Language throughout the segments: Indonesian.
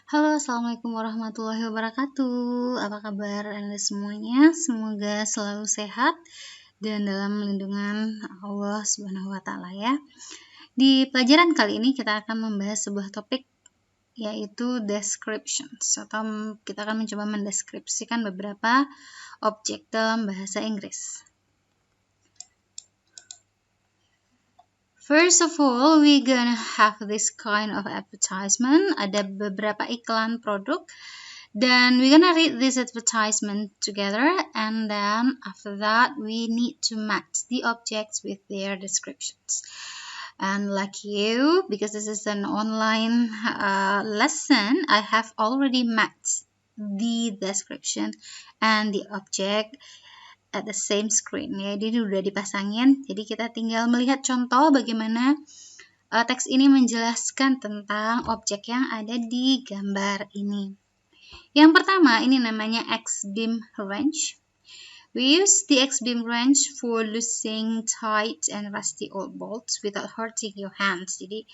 Halo, Assalamualaikum warahmatullahi wabarakatuh. Apa kabar Anda semuanya? Semoga selalu sehat dan dalam lindungan Allah Subhanahu wa Ta'ala ya. Di pelajaran kali ini kita akan membahas sebuah topik yaitu descriptions, atau kita akan mencoba mendeskripsikan beberapa objek dalam bahasa Inggris. First of all, we're gonna have this kind of advertisement. Ada beberapa iklan produk. Then we're gonna read this advertisement together, and then after that we need to match the objects with their descriptions. And like you, because this is an online lesson, I have already matched the description and the object at the same screen ya. Jadi udah dipasangin. Jadi kita tinggal melihat contoh bagaimana teks ini menjelaskan tentang objek yang ada di gambar ini. Yang pertama, ini namanya X-beam wrench. We use the X-beam wrench for loosening tight and rusty old bolts without hurting your hands. Jadi,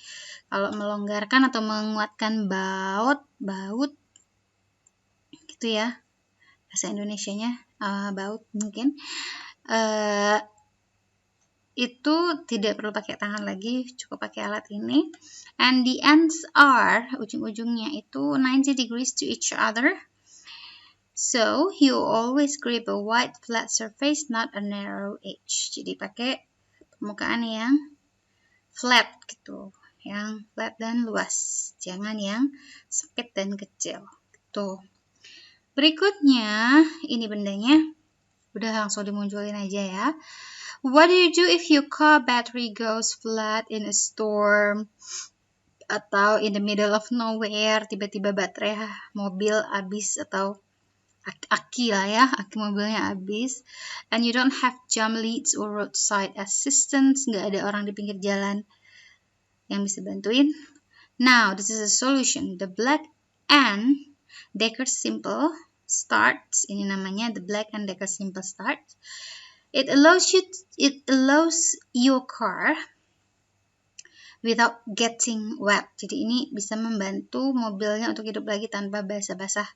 kalau melonggarkan atau menguatkan baut gitu ya. Bahasa Indonesianya baut mungkin. Itu tidak perlu pakai tangan lagi, cukup pakai alat ini. And the ends are, ujung-ujungnya itu 90 degrees to each other. So, you always grip a wide flat surface, not a narrow edge. Jadi pakai permukaan yang flat gitu, yang flat dan luas. Jangan yang sempit dan kecil. Gitu. Berikutnya, ini bendanya. Udah langsung dimunculin aja ya. What do you do if your car battery goes flat in a storm? Atau in the middle of nowhere, tiba-tiba baterai mobil habis atau aki lah ya, aki mobilnya habis. And you don't have jump leads or roadside assistance, nggak ada orang di pinggir jalan yang bisa bantuin. Now, this is a solution. The Black and Decker Simple Start, ini namanya the Black and Decker Simple Start. It allows your car without getting wet. Jadi ini bisa membantu mobilnya untuk hidup lagi tanpa basah-basah.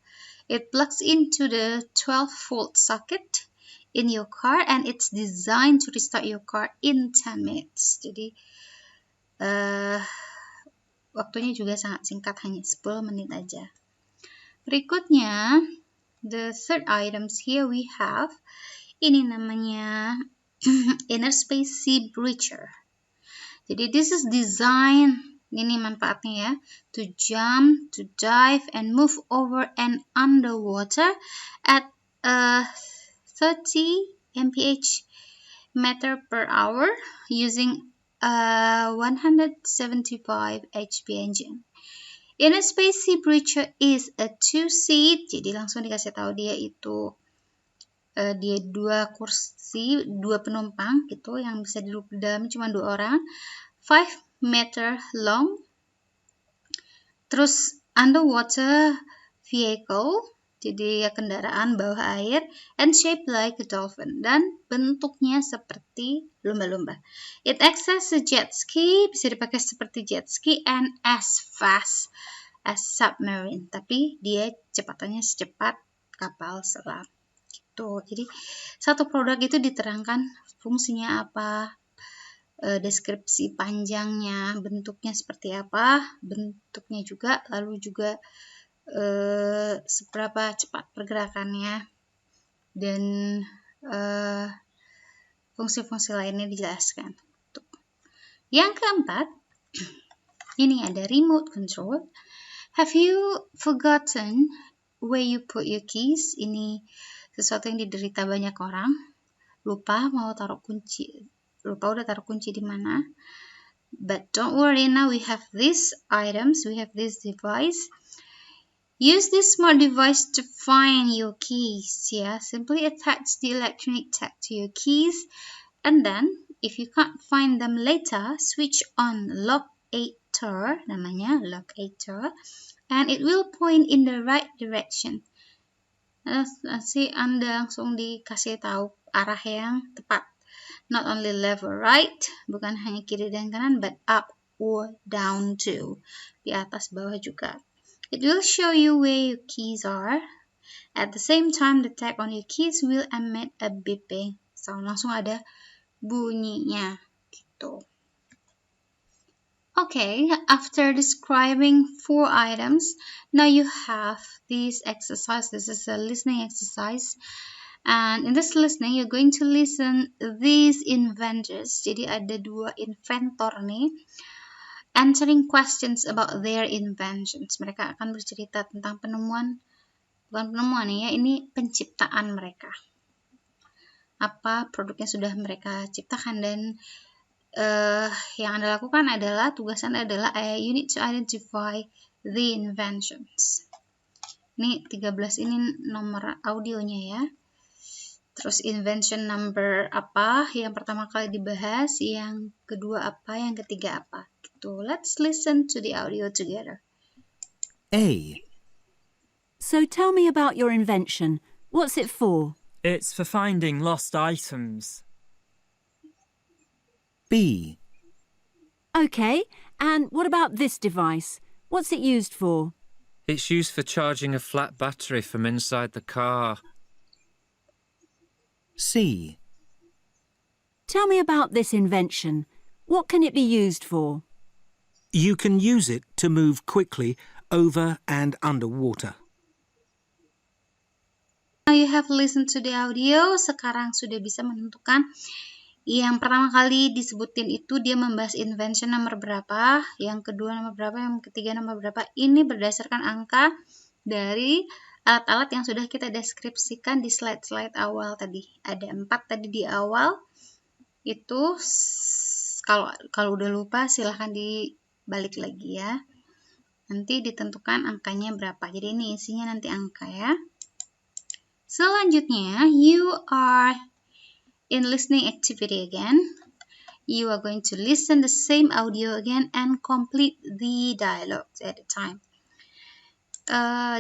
It plugs into the 12-volt socket in your car and it's designed to restart your car in 10 minutes. Jadi waktunya juga sangat singkat, hanya 10 menit aja. Berikutnya, the third items here we have, ini namanya inner space sea breacher. Jadi this is design, ini manfaatnya ya, to jump, to dive, and move over and underwater at 30 mph meter per hour using a 175 HP engine. Inner space sea breacher is a 2-seat, jadi langsung dikasih tahu dia itu dia 2 kursi, 2 penumpang gitu, yang bisa duduk di dalam cuma 2 orang. 5 meter long. Terus underwater vehicle, jadi ya kendaraan bawah air, and shaped like a dolphin, dan bentuknya seperti lumba-lumba. It acts as a jet ski, bisa dipakai seperti jet ski, and as fast as submarine, tapi dia cepatannya secepat kapal selam. Jadi satu produk itu diterangkan fungsinya apa, deskripsi panjangnya, bentuknya seperti apa, bentuknya juga, lalu juga seberapa cepat pergerakannya, dan fungsi-fungsi lainnya dijelaskan. Yang keempat, ini ada remote control. Have you forgotten where you put your keys? Ini sesuatu yang diderita banyak orang, lupa udah taruh kunci di mana. But don't worry, now we have these items, we have this device. Use this smart device to find your keys. Yeah, simply attach the electronic tag to your keys, and then if you can't find them later, switch on locator, namanya locator, and it will point in the right direction. Nanti Anda langsung dikasih tahu arah yang tepat. Not only left or right, bukan hanya kiri dan kanan, but up or down too. Di atas bawah juga. It will show you where your keys are. At the same time, the tap on your keys will emit a beeping sound. Langsung ada bunyinya gitu. Okay, after describing 4 items, now you have this exercise. This is a listening exercise. And in this listening, you're going to listen these inventors. Jadi ada 2 inventor nih, answering questions about their inventions. Mereka akan bercerita tentang penemuan, bukan penemuan ya, ini penciptaan mereka. Apa produk yang sudah mereka ciptakan, dan yang Anda lakukan adalah, tugas Anda adalah you need to identify the inventions. Ini 13 ini nomor audionya ya. Terus invention number apa yang pertama kali dibahas, yang kedua apa, yang ketiga apa gitu. Let's listen to the audio together. A. So tell me about your invention. What's it for? It's for finding lost items. B. Okay, and what about this device? What's it used for? It's used for charging a flat battery from inside the car. C. Tell me about this invention. What can it be used for? You can use it to move quickly over and under water. Now you have listened to the audio. Sekarang sudah bisa menentukan yang pertama kali disebutin itu dia membahas invention nomor berapa, yang kedua nomor berapa, yang ketiga nomor berapa. Ini berdasarkan angka dari alat-alat yang sudah kita deskripsikan di slide-slide awal tadi. Ada 4 tadi di awal. Itu kalau udah lupa silahkan dibalik lagi ya. Nanti ditentukan angkanya berapa. Jadi ini isinya nanti angka ya. Selanjutnya, you are in listening activity again. You are going to listen the same audio again and complete the dialogues at a time.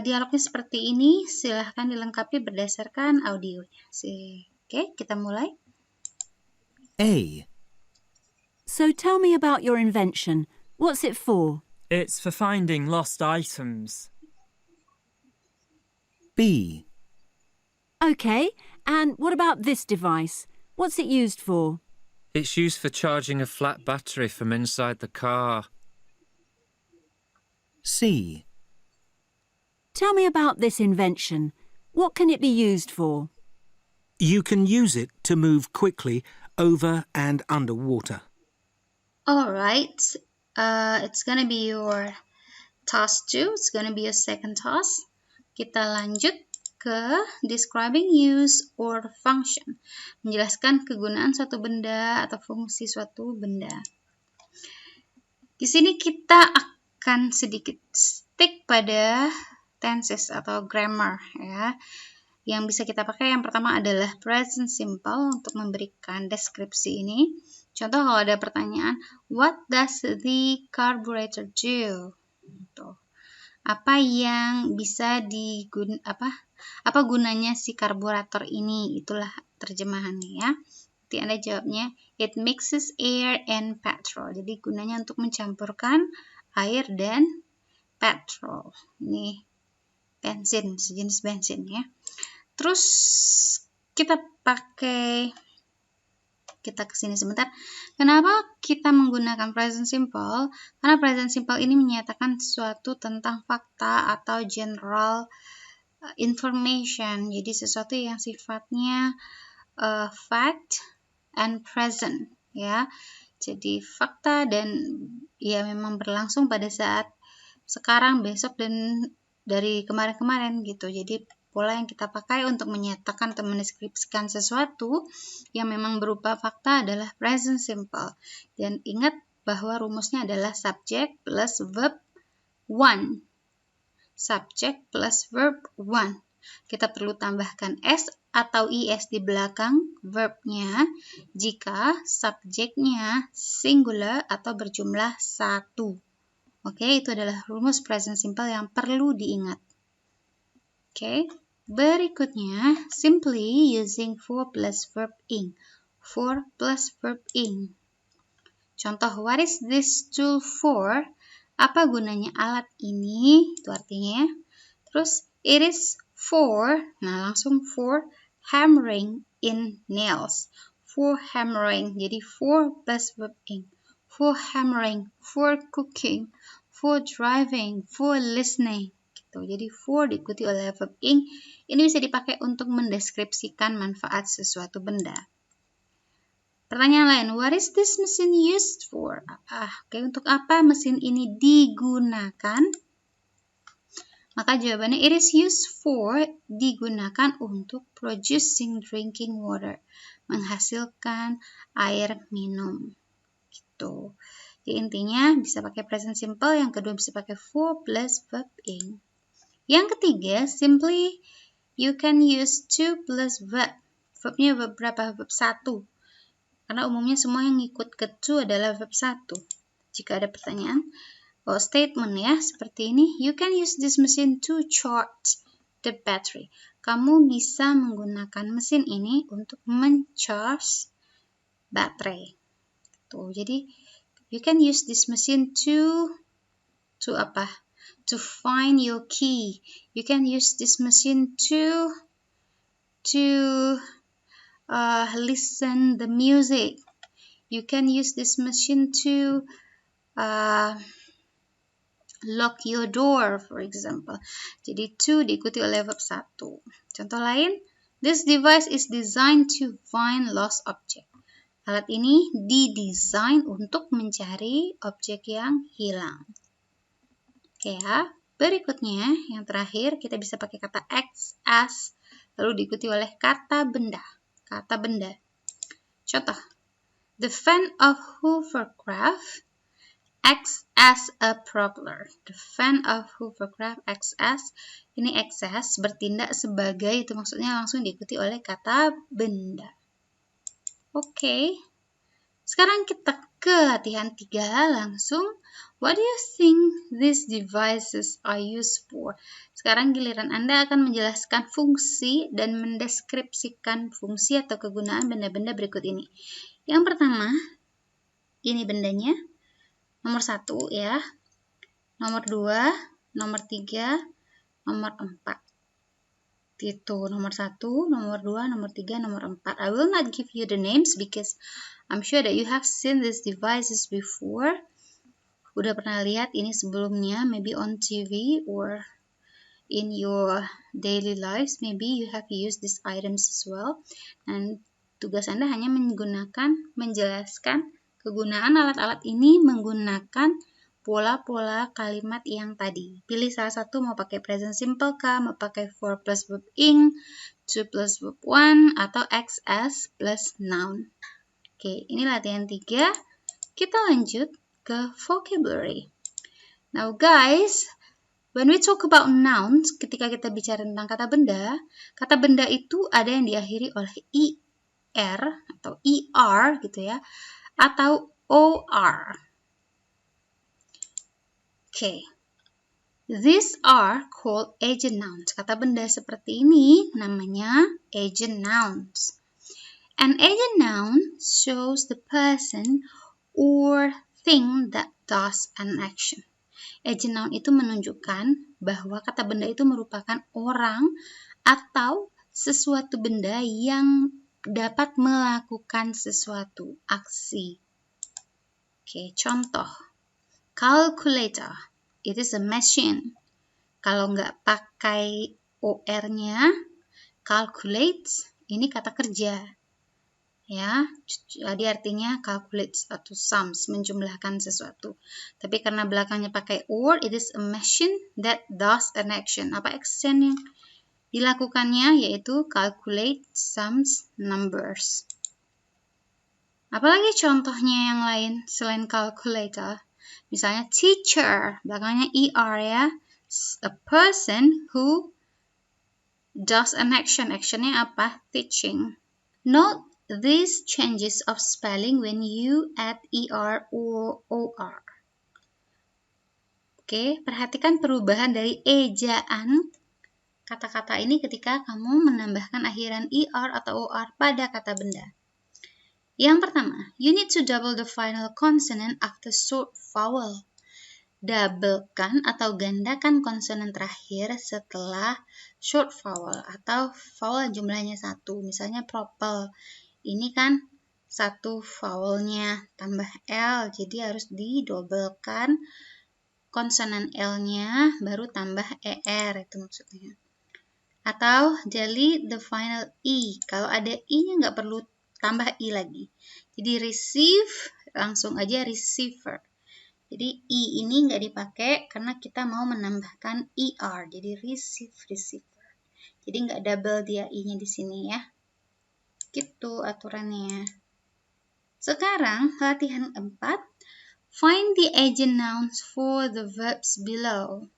Dialognya seperti ini, silahkan dilengkapi berdasarkan audionya. Oke, kita mulai. A. So tell me about your invention. What's it for? It's for finding lost items. B. Okay, and what about this device? What's it used for? It's used for charging a flat battery from inside the car. C. Tell me about this invention. What can it be used for? You can use it to move quickly over and under water. Alright, it's gonna be your task 2. It's gonna be your second task. Kita lanjut ke describing use or function, menjelaskan kegunaan suatu benda atau fungsi suatu benda. Di sini kita akan sedikit stick pada tenses atau grammar ya. Yang bisa kita pakai yang pertama adalah present simple untuk memberikan deskripsi ini. Contoh kalau ada pertanyaan, what does the carburetor do? Tuh. Apa yang bisa apa gunanya si karburator ini? Itulah terjemahannya ya. Nanti Anda jawabnya, it mixes air and petrol. Jadi gunanya untuk mencampurkan air dan petrol. Ini bensin, sejenis bensin ya. Terus kita kesini sebentar. Kenapa kita menggunakan present simple? Karena present simple ini menyatakan sesuatu tentang fakta atau general information. Jadi sesuatu yang sifatnya fact and present ya. Jadi fakta dan ya memang berlangsung pada saat sekarang, besok, dan dari kemarin-kemarin gitu. Jadi pola yang kita pakai untuk menyatakan atau mendeskripsikan sesuatu yang memang berupa fakta adalah present simple. Dan ingat bahwa rumusnya adalah subject plus verb 1. Subject plus verb 1. Kita perlu tambahkan s atau is di belakang verbnya jika subjeknya singular atau berjumlah 1. Oke, itu adalah rumus present simple yang perlu diingat. Oke. Berikutnya, simply using for plus verb ing. For plus verb ing. Contoh, what is this tool for? Apa gunanya alat ini? Itu artinya ya. Terus it is for, nah langsung for hammering in nails. For hammering, jadi for plus verb in. For hammering, for cooking, for driving, for listening. Gitu. Jadi for diikuti oleh verb in. Ini bisa dipakai untuk mendeskripsikan manfaat sesuatu benda. Pertanyaan lain, what is this machine used for? Oke, untuk apa mesin ini digunakan? Maka jawabannya, it is used for, digunakan untuk producing drinking water, menghasilkan air minum. Gitu. Jadi intinya bisa pakai present simple, yang kedua bisa pakai for plus verb in. Yang ketiga, simply you can use to plus verb. Verbnya verb berapa? Verb 1. Karena umumnya semua yang ngikut ke to adalah verb 1. Jika ada pertanyaan, statement ya, seperti ini. You can use this machine to charge the battery. Kamu bisa menggunakan mesin ini untuk mencharge baterai. Tuh, jadi you can use this machine to apa? To find your key. You can use this machine to listen the music. You can use this machine to lock your door, for example. Jadi to diikuti oleh verb 1. Contoh lain, this device is designed to find lost object. Alat ini didesain untuk mencari objek yang hilang. Oke ya. Berikutnya, yang terakhir, kita bisa pakai kata acts as, lalu diikuti oleh kata benda. Kata benda. Contoh, the fan of hovercraft acts as a propeller. The fan of hovercraft acts as, ini acts as, bertindak sebagai, itu maksudnya langsung diikuti oleh kata benda. Oke. Sekarang kita ke latihan 3 langsung. What do you think these devices are used for? Sekarang giliran Anda akan menjelaskan fungsi dan mendeskripsikan fungsi atau kegunaan benda-benda berikut ini. Yang pertama, ini bendanya. Nomor 1 ya. Nomor 2, nomor 3, nomor 4. Itu nomor 1, nomor 2, nomor 3, nomor 4. I will not give you the names because I'm sure that you have seen these devices before. Udah pernah lihat ini sebelumnya, maybe on TV or in your daily lives, maybe you have used these items as well. Dan tugas Anda hanya menjelaskan kegunaan alat-alat ini menggunakan pola-pola kalimat yang tadi. Pilih salah satu, mau pakai present simple kah, mau pakai for plus verb in, to plus verb 1, atau acts as plus noun. Oke, ini latihan 3. Kita lanjut ke vocabulary. Now guys, when we talk about nouns, ketika kita bicara tentang kata benda itu ada yang diakhiri oleh er atau er gitu ya, atau or. Okay. These are called agent nouns. Kata benda seperti ini namanya agent nouns. An agent noun shows the person or thing that does an action. Agent noun itu menunjukkan bahwa kata benda itu merupakan orang atau sesuatu benda yang dapat melakukan sesuatu aksi. Oke, contoh. Calculator, it is a machine. Kalau nggak pakai OR-nya, calculates, ini kata kerja. Ya, jadi artinya calculates atau sums, menjumlahkan sesuatu. Tapi karena belakangnya pakai or, it is a machine that does an action. Apa action yang dilakukannya? Yaitu calculate sums numbers. Apalagi contohnya yang lain selain calculator? Misalnya teacher, belakangnya er ya. A person who does an action. Actionnya apa? Teaching. Note these changes of spelling when you add er or or. Oke, perhatikan perubahan dari ejaan kata-kata ini ketika kamu menambahkan akhiran er atau or pada kata benda. Yang pertama, you need to double the final consonant after short vowel. doublekan atau gandakan konsonan terakhir setelah short vowel atau vowel jumlahnya 1. Misalnya propel. Ini kan 1 vowelnya tambah L, jadi harus didobelkan konsonan L-nya baru tambah ER, itu maksudnya. Atau delete the final E. Kalau ada I-nya nggak perlu tambah I lagi. Jadi receive, langsung aja receiver. Jadi I ini nggak dipakai karena kita mau menambahkan ER. Jadi receiver. Jadi nggak double dia I-nya di sini ya. Gitu aturannya. Sekarang latihan 4. Find the agent nouns for the verbs below.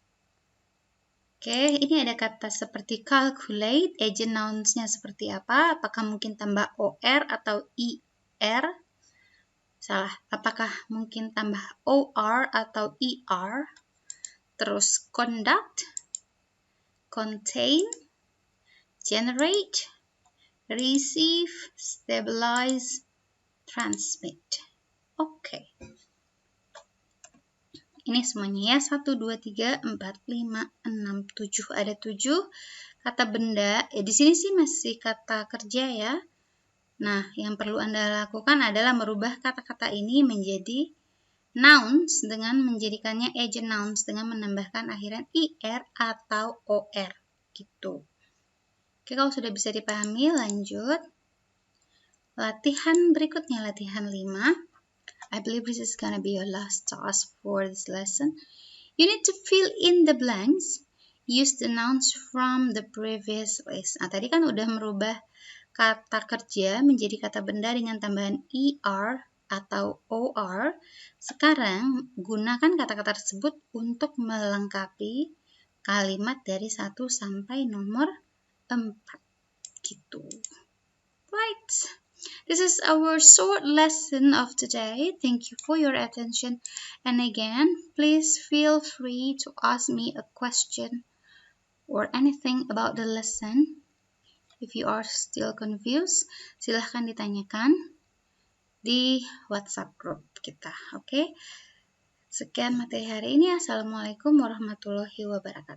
Oke, ini ada kata seperti calculate, agent nouns-nya seperti apa? Apakah mungkin tambah OR atau IR? Salah, apakah mungkin tambah OR atau ER? Terus conduct, contain, generate, receive, stabilize, transmit. Oke. Ini semuanya ya, 1, 2, 3, 4, 5, 6, 7. Ada 7 kata benda. Di sini sih masih kata kerja ya. Nah, yang perlu Anda lakukan adalah merubah kata-kata ini menjadi nouns dengan menjadikannya agent nouns dengan menambahkan akhiran IR atau OR. Gitu. Oke, kalau sudah bisa dipahami, lanjut. Latihan berikutnya, latihan 5. I believe this is gonna be your last task for this lesson. You need to fill in the blanks. Use the nouns from the previous list. Nah, tadi kan udah merubah kata kerja menjadi kata benda dengan tambahan ER atau OR. Sekarang, gunakan kata-kata tersebut untuk melengkapi kalimat dari 1 sampai nomor 4. Gitu. Right. This is our short lesson of today. Thank you for your attention. And again, please feel free to ask me a question or anything about the lesson. If you are still confused, silahkan ditanyakan di WhatsApp group kita. Oke? Sekian materi hari ini. Assalamualaikum warahmatullahi wabarakatuh.